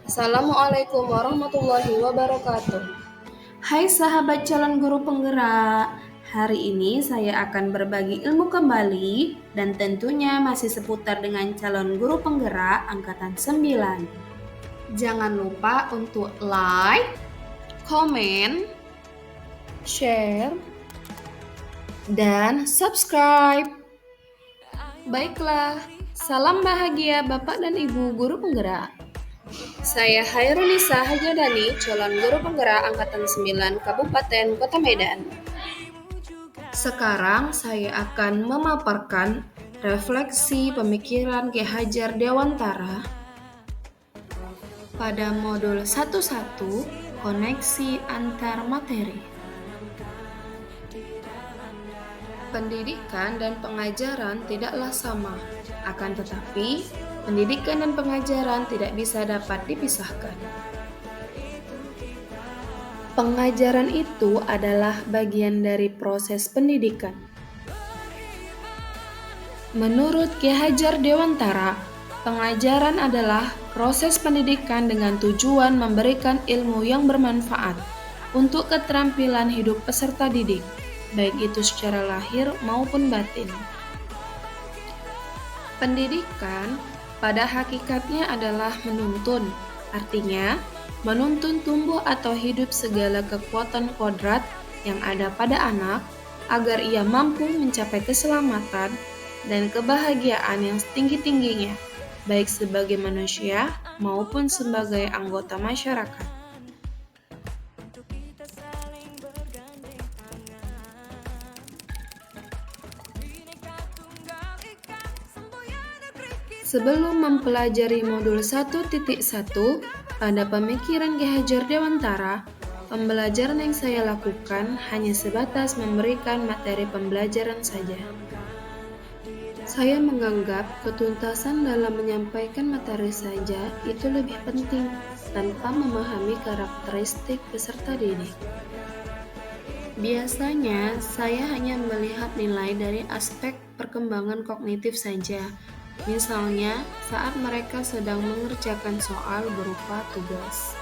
Assalamualaikum warahmatullahi wabarakatuh. Hai sahabat calon guru penggerak, hari ini saya akan berbagi ilmu kembali dan tentunya masih seputar dengan calon guru penggerak angkatan 9. Jangan lupa untuk like, komen, share, dan subscribe. Baiklah, salam bahagia Bapak dan Ibu guru penggerak. Saya Hairunisa Hajadani, calon guru penggerak angkatan 9 Kabupaten Kota Medan. Sekarang saya akan memaparkan refleksi pemikiran Ki Hajar Dewantara pada modul 11 koneksi antar materi. Pendidikan dan pengajaran tidaklah sama, akan tetapi pendidikan dan pengajaran tidak bisa dapat dipisahkan. Pengajaran itu adalah bagian dari proses pendidikan. Menurut Ki Hajar Dewantara, pengajaran adalah proses pendidikan dengan tujuan memberikan ilmu yang bermanfaat untuk keterampilan hidup peserta didik, baik itu secara lahir maupun batin. Pendidikan pada hakikatnya adalah menuntun, artinya menuntun tumbuh atau hidup segala kekuatan kodrat yang ada pada anak agar ia mampu mencapai keselamatan dan kebahagiaan yang setinggi-tingginya, baik sebagai manusia maupun sebagai anggota masyarakat. Sebelum mempelajari modul 1.1 pada pemikiran Ki Hajar Dewantara, pembelajaran yang saya lakukan hanya sebatas memberikan materi pembelajaran saja. Saya menganggap ketuntasan dalam menyampaikan materi saja itu lebih penting tanpa memahami karakteristik peserta didik. Biasanya, saya hanya melihat nilai dari aspek perkembangan kognitif saja. Misalnya, saat mereka sedang mengerjakan soal berupa tugas.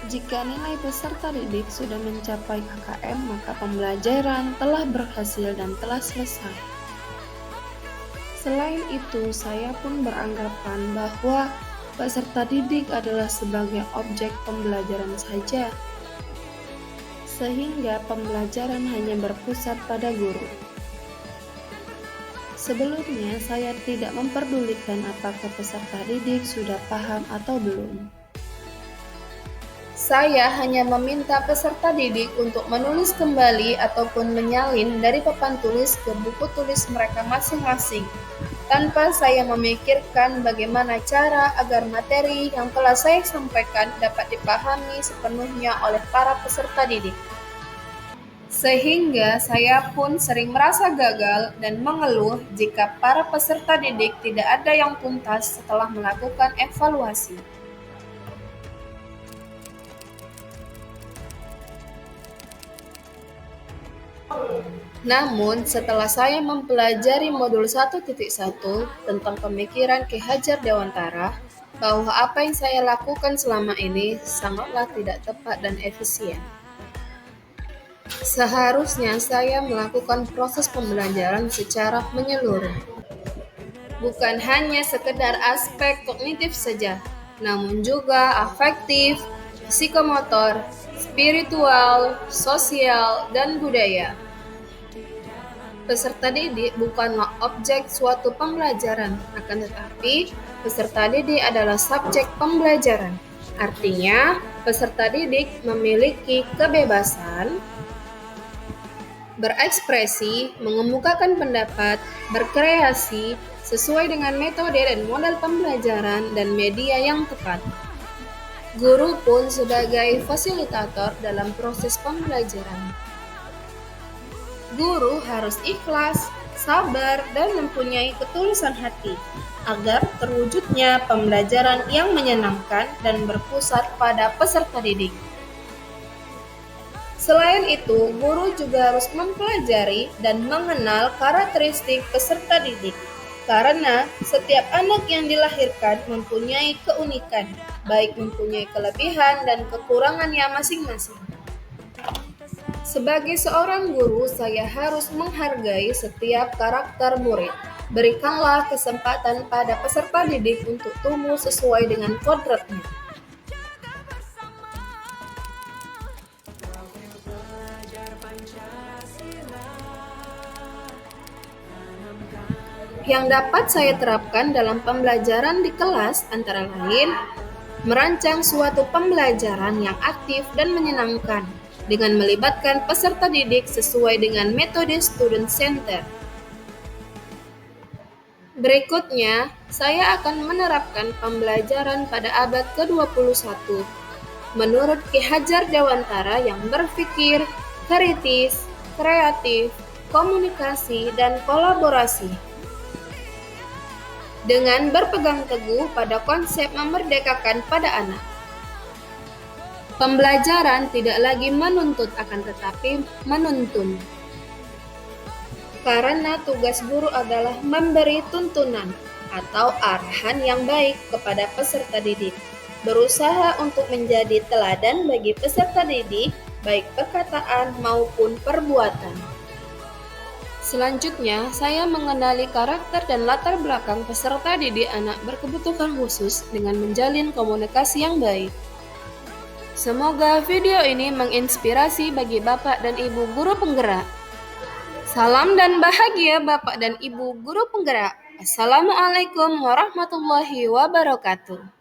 Jika nilai peserta didik sudah mencapai KKM, maka pembelajaran telah berhasil dan telah selesai. Selain itu, saya pun beranggapan bahwa peserta didik adalah sebagai objek pembelajaran saja, sehingga pembelajaran hanya berpusat pada guru. Sebelumnya, saya tidak memperdulikan apakah peserta didik sudah paham atau belum. Saya hanya meminta peserta didik untuk menulis kembali ataupun menyalin dari papan tulis ke buku tulis mereka masing-masing, tanpa saya memikirkan bagaimana cara agar materi yang telah saya sampaikan dapat dipahami sepenuhnya oleh para peserta didik. Sehingga saya pun sering merasa gagal dan mengeluh jika para peserta didik tidak ada yang tuntas setelah melakukan evaluasi. Namun, setelah saya mempelajari modul 1.1 tentang pemikiran Ki Hajar Dewantara, bahwa apa yang saya lakukan selama ini sangatlah tidak tepat dan efisien. Seharusnya saya melakukan proses pembelajaran secara menyeluruh. Bukan hanya sekedar aspek kognitif saja, namun juga afektif, psikomotor, spiritual, sosial, dan budaya. Peserta didik bukanlah objek suatu pembelajaran, akan tetapi peserta didik adalah subjek pembelajaran. Artinya, peserta didik memiliki kebebasan berekspresi, mengemukakan pendapat, berkreasi sesuai dengan metode dan model pembelajaran dan media yang tepat. Guru pun sebagai fasilitator dalam proses pembelajaran. Guru harus ikhlas, sabar, dan mempunyai ketulusan hati agar terwujudnya pembelajaran yang menyenangkan dan berpusat pada peserta didik. Selain itu, guru juga harus mempelajari dan mengenal karakteristik peserta didik. Karena setiap anak yang dilahirkan mempunyai keunikan, baik mempunyai kelebihan dan kekurangannya masing-masing. Sebagai seorang guru, saya harus menghargai setiap karakter murid. Berikanlah kesempatan pada peserta didik untuk tumbuh sesuai dengan kodratnya. Yang dapat saya terapkan dalam pembelajaran di kelas antara lain, merancang suatu pembelajaran yang aktif dan menyenangkan dengan melibatkan peserta didik sesuai dengan metode student center. Berikutnya, saya akan menerapkan pembelajaran pada abad ke-21 menurut Ki Hajar Dewantara yang berpikir kritis, kreatif, komunikasi, dan kolaborasi. Dengan berpegang teguh pada konsep memerdekakan pada anak. Pembelajaran tidak lagi menuntut akan tetapi menuntun. Karena tugas guru adalah memberi tuntunan atau arahan yang baik kepada peserta didik. Berusaha untuk menjadi teladan bagi peserta didik, baik perkataan maupun perbuatan. Selanjutnya, saya mengenali karakter dan latar belakang peserta didik anak berkebutuhan khusus dengan menjalin komunikasi yang baik. Semoga video ini menginspirasi bagi Bapak dan Ibu guru penggerak. Salam dan bahagia Bapak dan Ibu guru penggerak. Assalamualaikum warahmatullahi wabarakatuh.